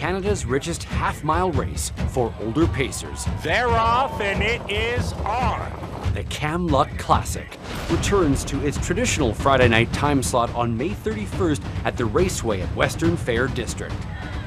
Canada's richest half-mile race for older pacers. They're off and it is on. The Kamloops Classic returns to its traditional Friday night time slot on May 31st at the Raceway at Western Fair District.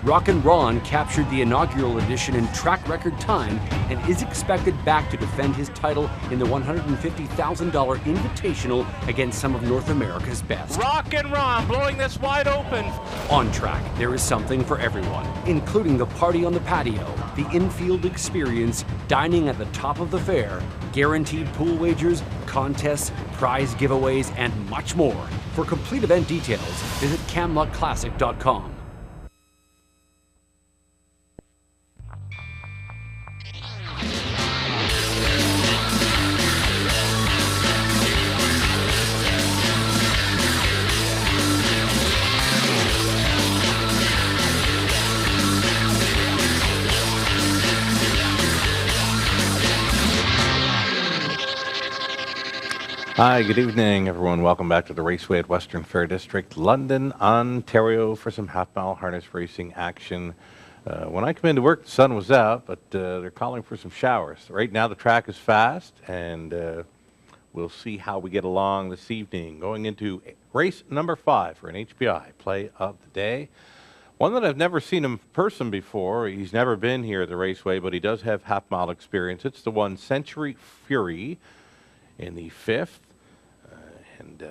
Rockin' Ron captured the inaugural edition in track record time and is expected back to defend his title in the $150,000 Invitational against some of North America's best. Rockin' Ron blowing this wide open. On track, there is something for everyone, including the party on the patio, the infield experience, dining at the top of the fair, guaranteed pool wagers, contests, prize giveaways, and much more. For complete event details, visit KamlooPsClassic.com. Hi, good evening, everyone. Welcome back to the Raceway at Western Fair District, London, Ontario, for some half-mile harness racing action. When I come into work, the sun was out, but they're calling for some showers. Right now, the track is fast, and we'll see how we get along this evening. Going into race number 5 for an HPI Play of the Day. One that I've never seen in person before. He's never been here at the Raceway, but he does have half-mile experience. It's the one Century Fury in the 5th. And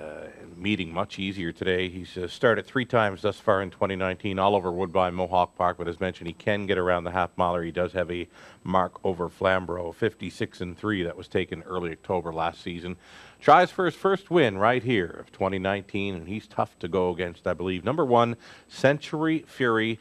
meeting much easier today. He's started 3 times thus far in 2019, all over Woodbine Mohawk Park, but as mentioned, he can get around the half-miler. He does have a mark over Flamborough, 56-3, that was taken early October last season. Tries for his first win right here of 2019, and he's tough to go against, I believe. Number 1, Century Fury,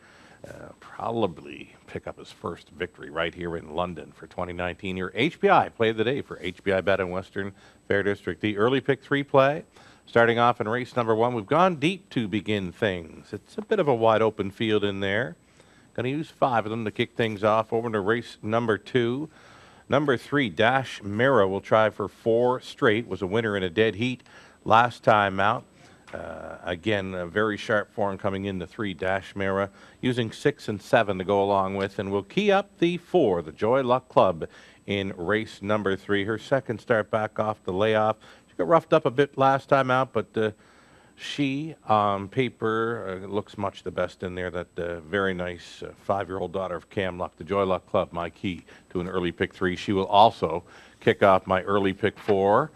probably pick up his first victory right here in London for 2019. Your HPI Play of the Day for HPI Bet in Western Fair District. The early pick 3 play, starting off in race number 1. We've gone deep to begin things. It's a bit of a wide open field in there. Going to use 5 of them to kick things off. Over to race number 2. Number 3, Dash Mira, will try for 4 straight. Was a winner in a dead heat last time out. Again, a very sharp form coming in the 3, Dash Mira, using 6 and 7 to go along with, and we'll key up the 4, the Joy Luck Club, in race number 3. Her second start back off the layoff. She got roughed up a bit last time out, but she, on paper, looks much the best in there. That very nice 5-year-old daughter of Cam Luck, the Joy Luck Club, my key to an early pick 3. She will also kick off my early pick 4.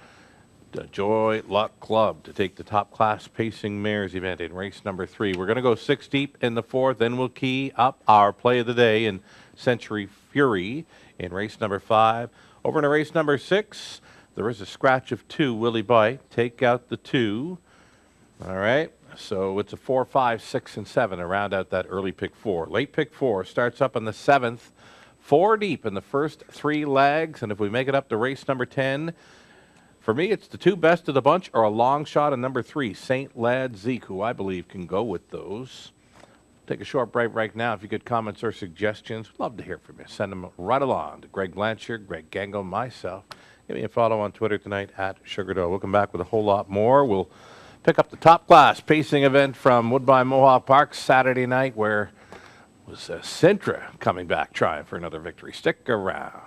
The Joy Luck Club to take the top class pacing mares event in race number 3. We're going to go 6 deep in the 4th, then we'll key up our Play of the Day in Century Fury in race number 5. Over to race number 6, there is a scratch of 2, Willie Bite. Take out the 2. All right, so it's a 4, 5, 6, and 7 to round out that early pick 4. Late pick 4 starts up on the 7th. 4 deep in the first 3 legs, and if we make it up to race number 10, for me, it's the 2 best of the bunch or a long shot of number 3, St. Lad Zeke, who I believe can go with those. Take a short break right now. If you get comments or suggestions, we'd love to hear from you. Send them right along to Greg Blanchard, Greg Gangle, myself. Give me a follow on Twitter tonight at Sugar Doyle. We'll come back with a whole lot more. We'll pick up the top class pacing event from Woodbine Mohawk Park Saturday night, where was Sintra coming back trying for another victory. Stick around.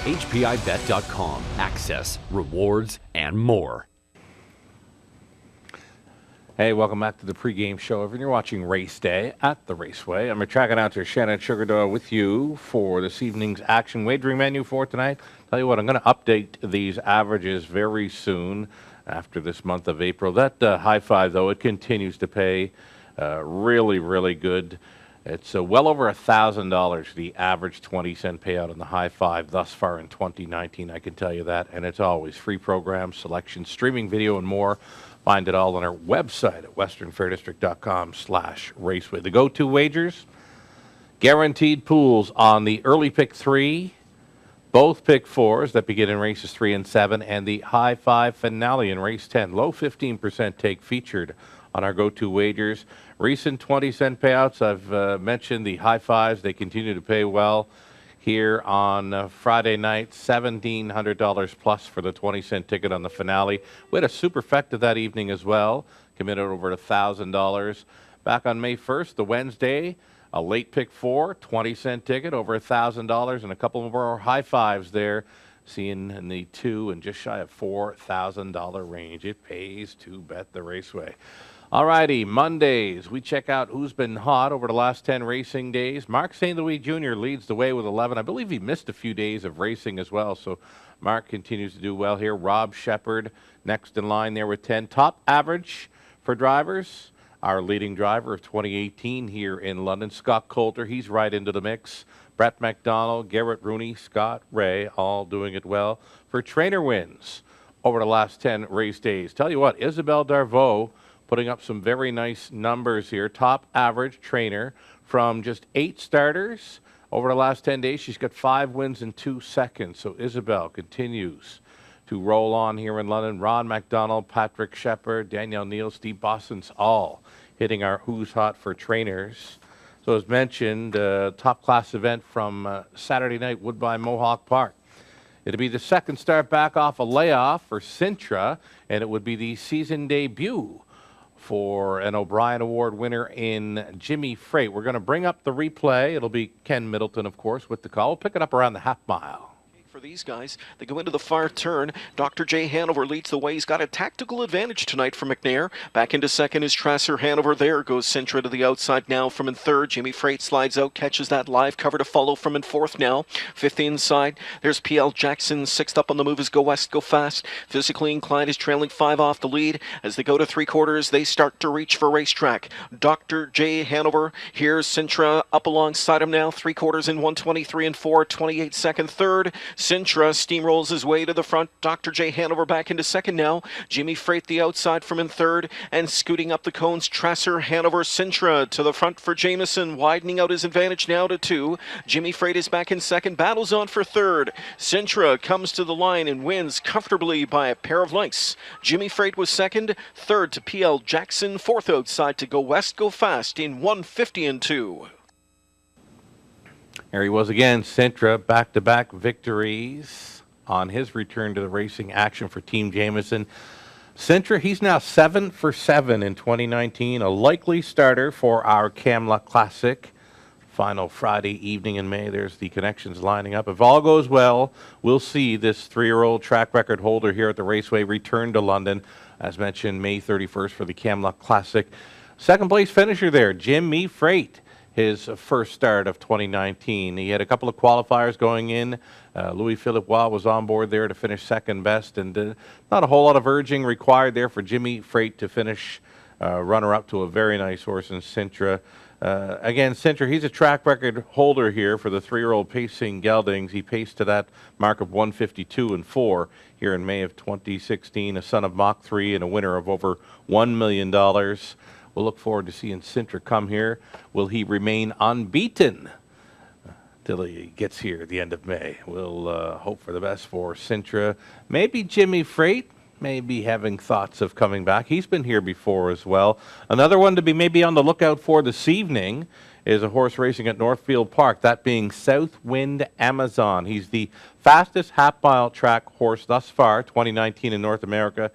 HPIBet.com. Access, rewards, and more. Hey, welcome back to the pregame show. If you're watching Race Day at the Raceway, I'm track announcer Shannon Sugar Doyle with you for this evening's action wagering menu for tonight. Tell you what, I'm going to update these averages very soon after this month of April. That high five, though, it continues to pay really, really good. It's well over $1,000, the average 20-cent payout on the high five thus far in 2019, I can tell you that. And it's always free programs, selection, streaming video, and more. Find it all on our website at westernfairdistrict.com/raceway. The go-to wagers, guaranteed pools on the early pick 3, both pick 4s that begin in races 3 and 7, and the high five finale in race 10. Low 15% take featured on our go-to wagers. Recent 20-cent payouts, I've mentioned the high fives. They continue to pay well. Here on Friday night, $1,700 plus for the 20-cent ticket on the finale. We had a superfecta that evening as well, committed over $1,000. Back on May 1st, the Wednesday, a late pick 4, 20-cent ticket, over $1,000, and a couple more high fives there, seeing in the $2 and just shy of $4,000 range. It pays to bet the Raceway. All righty, Mondays, we check out who's been hot over the last 10 racing days. Mark St. Louis Jr. leads the way with 11. I believe he missed a few days of racing as well, so Mark continues to do well here. Rob Shepard next in line there with 10. Top average for drivers, our leading driver of 2018 here in London, Scott Coulter. He's right into the mix. Brett McDonald, Garrett Rooney, Scott Ray, all doing it well. For trainer wins over the last 10 race days, tell you what, Isabelle Darvaux putting up some very nice numbers here. Top average trainer from just 8 starters over the last 10 days. She's got 5 wins in 2 seconds. So Isabel continues to roll on here in London. Ron McDonald, Patrick Shepard, Danielle Neal, Steve Bossens, all hitting our Who's Hot for trainers. So as mentioned, top class event from Saturday night, Woodbine Mohawk Park. It'll be the second start back off a layoff for Sintra, and it would be the season debut for an O'Brien Award winner in Jimmy Freight. We're going to bring up the replay. It'll be Ken Middleton, of course, with the call. We'll pick it up around the half mile. For these guys, they go into the far turn. Dr. J. Hanover leads the way. He's got a tactical advantage tonight for McNair. Back into second is Trasser Hanover. There goes Sintra to the outside now from in third. Jimmy Freight slides out, catches that live cover to follow from in fourth now. Fifth inside. There's P.L. Jackson. Sixth up on the move is Go West, Go Fast. Physically Inclined is trailing 5 off the lead. As they go to 3/4, they start to reach for racetrack. Dr. J. Hanover. Here's Sintra up alongside him now. 3/4 in 1:23 and 4. 28 second third. Sintra steamrolls his way to the front. Dr. J. Hanover back into second now. Jimmy Freight the outside from in third. And scooting up the cones, Trasser Hanover. Sintra to the front for Jameson, widening out his advantage now to 2. Jimmy Freight is back in second. Battles on for third. Sintra comes to the line and wins comfortably by a pair of lengths. Jimmy Freight was second. Third to P.L. Jackson. Fourth outside to Go West, Go Fast in 1:50 and 2. There he was again, Sintra, back-to-back victories on his return to the racing action for Team Jameson. Sintra, he's now 7 for 7 in 2019, a likely starter for our Camluck Classic. Final Friday evening in May. There's the connections lining up. If all goes well, we'll see this 3-year-old track record holder here at the Raceway return to London, as mentioned, May 31st for the Camluck Classic. Second place finisher there, Jimmy Freight. His first start of 2019. He had a couple of qualifiers going in. Louis-Philippe Waugh was on board there to finish second best, and not a whole lot of urging required there for Jimmy Freight to finish runner-up to a very nice horse in Sintra. Again, Sintra, he's a track record holder here for the 3-year-old pacing geldings. He paced to that mark of 152 and 4 here in May of 2016, a son of Mach 3 and a winner of over $1 million. We'll look forward to seeing Sintra come here. Will he remain unbeaten till he gets here at the end of May? We'll hope for the best for Sintra. Maybe Jimmy Freight may be having thoughts of coming back. He's been here before as well. Another one to be maybe on the lookout for this evening is a horse racing at Northfield Park, that being Southwind Amazon. He's the fastest half-mile track horse thus far, 2019 in North America.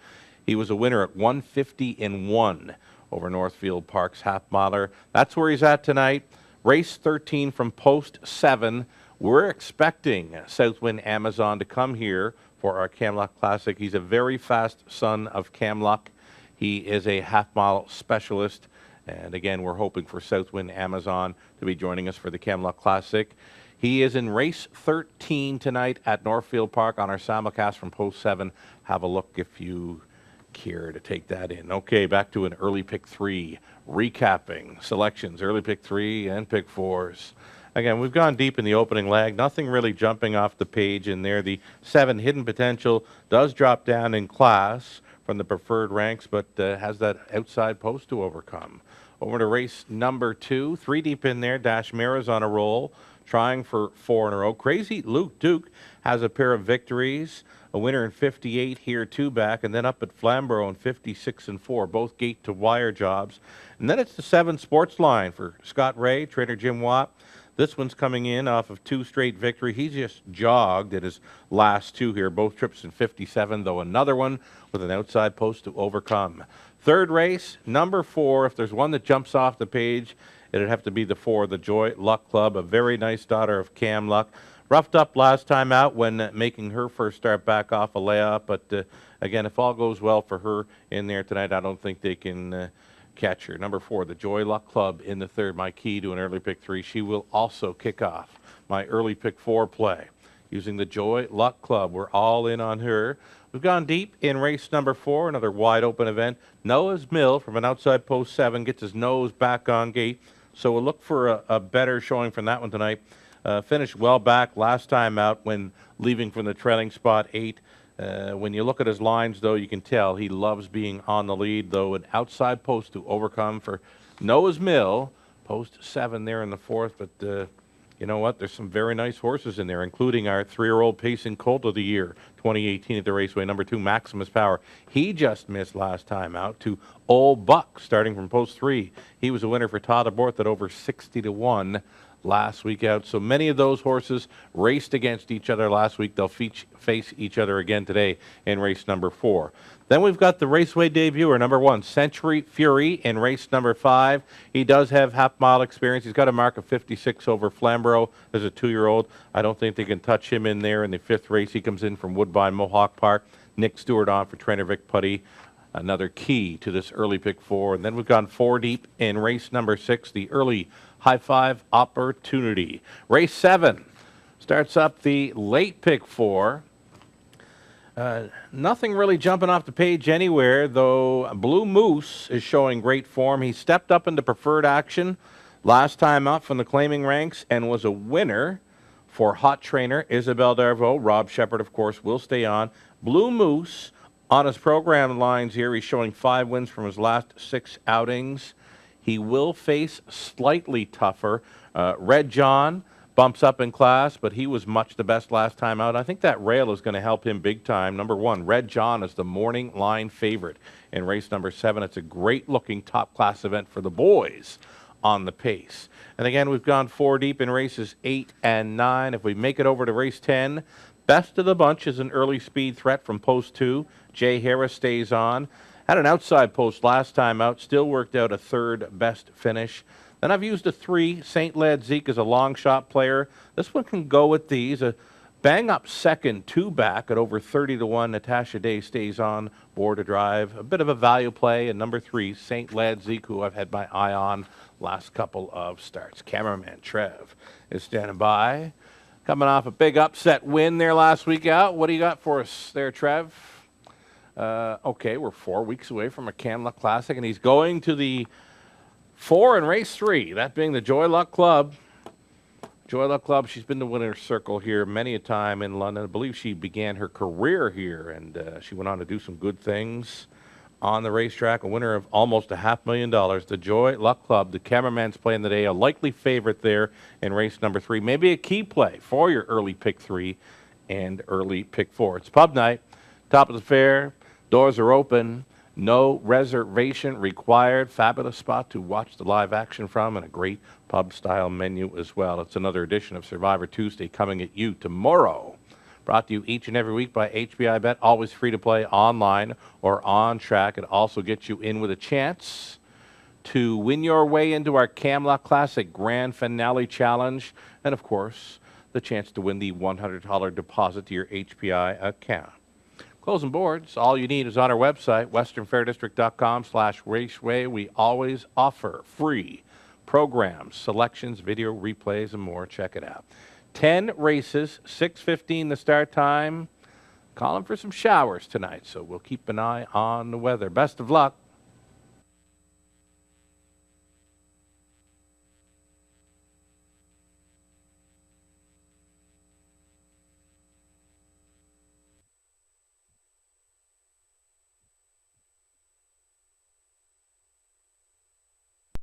He was a winner at 150 and 1. Over Northfield Park's half-miler. That's where he's at tonight. Race 13 from post 7. We're expecting Southwind Amazon to come here for our Camluck Classic. He's a very fast son of Camluck. He is a half-mile specialist. And again, we're hoping for Southwind Amazon to be joining us for the Camluck Classic. He is in race 13 tonight at Northfield Park on our simulcast from post 7. Have a look if you care to take that in. Okay, back to an early pick 3. Recapping selections, early pick 3 and pick 4s. Again, we've gone deep in the opening leg. Nothing really jumping off the page in there. The 7 Hidden Potential does drop down in class from the preferred ranks, but has that outside post to overcome. Over to race number 2. 3 deep in there. Dash Mira's on a roll, trying for 4 in a row. Crazy Luke Duke has a pair of victories. A winner in 58 here, 2 back, and then up at Flamborough in 56 and 4, both gate to wire jobs. And then it's the 7 Sports Line for Scott Ray, trainer Jim Watt. This one's coming in off of 2 straight victory. He just jogged at his last 2 here, both trips in 57, though another one with an outside post to overcome. Third race, number 4. If there's one that jumps off the page, it'd have to be the 4, the Joy Luck Club, a very nice daughter of Cam Luck. Roughed up last time out when making her first start back off a layup, but again, if all goes well for her in there tonight, I don't think they can catch her. Number 4, the Joy Luck Club in the third, my key to an early pick 3. She will also kick off my early pick 4 play. Using the Joy Luck Club, we're all in on her. We've gone deep in race number 4, another wide open event. Noah's Mill from an outside post 7 gets his nose back on gate, so we'll look for a better showing from that one tonight. Finished well back last time out when leaving from the trailing spot 8. When you look at his lines, though, you can tell he loves being on the lead, though an outside post to overcome for Noah's Mill. Post 7 there in the 4th, but you know what? There's some very nice horses in there, including our 3-year-old pacing colt of the year, 2018 at the Raceway, number 2, Maximus Power. He just missed last time out to Old Buck, starting from post 3. He was a winner for Todd Abort at over 60 to 1. Last week out. So many of those horses raced against each other last week. They'll face each other again today in race number 4. Then we've got the Raceway debuter, number 1, Century Fury in race number 5. He does have half-mile experience. He's got a mark of 56 over Flamborough. There's a 2-year-old. I don't think they can touch him in there in the 5th race. He comes in from Woodbine Mohawk Park. Nick Stewart on for trainer Vic Putty. Another key to this early pick 4. And then we've gone 4 deep in race number 6, the early High Five Opportunity. Race 7 starts up the late pick 4. Nothing really jumping off the page anywhere, though Blue Moose is showing great form. He stepped up into preferred action last time out from the claiming ranks and was a winner for hot trainer Isabel Darvaux. Rob Shepard, of course, will stay on. Blue Moose on his program lines here. He's showing 5 wins from his last 6 outings. He will face slightly tougher. Red John bumps up in class, but he was much the best last time out. I think that rail is going to help him big time. Number 1, Red John is the morning line favorite in race number 7. It's a great-looking top-class event for the boys on the pace. And again, we've gone 4 deep in races 8 and 9. If we make it over to race 10, best of the bunch is an early speed threat from post 2. Jay Harris stays on. Had an outside post last time out, still worked out a 3rd best finish. Then I've used a 3, St. Led Zeke as a long shot player. This one can go with these. A bang up 2nd, 2 back at over 30 to 1. Natasha Day stays on board to drive. A bit of a value play. And number 3, St. Led Zeke, who I've had my eye on last couple of starts. Cameraman Trev is standing by. Coming off a big upset win there last week out. What do you got for us there, Trev? Okay, we're 4 weeks away from a Cam Luck Classic, and he's going to the 4 in race 3, that being the Joy Luck Club. Joy Luck Club, she's been the winner's circle here many a time in London. I believe she began her career here, and she went on to do some good things on the racetrack. A winner of almost $500,000. The Joy Luck Club, the cameraman's playing today, a likely favorite there in race number 3. Maybe a key play for your early pick 3 and early pick 4. It's pub night, top of the fair. Doors are open. No reservation required. Fabulous spot to watch the live action from, and a great pub-style menu as well. It's another edition of Survivor Tuesday coming at you tomorrow. Brought to you each and every week by HBI Bet. Always free to play online or on track. It also gets you in with a chance to win your way into our Cam Luck Classic Grand Finale Challenge. And, of course, the chance to win the $100 deposit to your HBI account. Closing boards, all you need is on our website, westernfairdistrict.com/raceway. We always offer free programs, selections, video replays, and more. Check it out. 10 races, 6:15 the start time. calling for some showers tonight, so we'll keep an eye on the weather. Best of luck.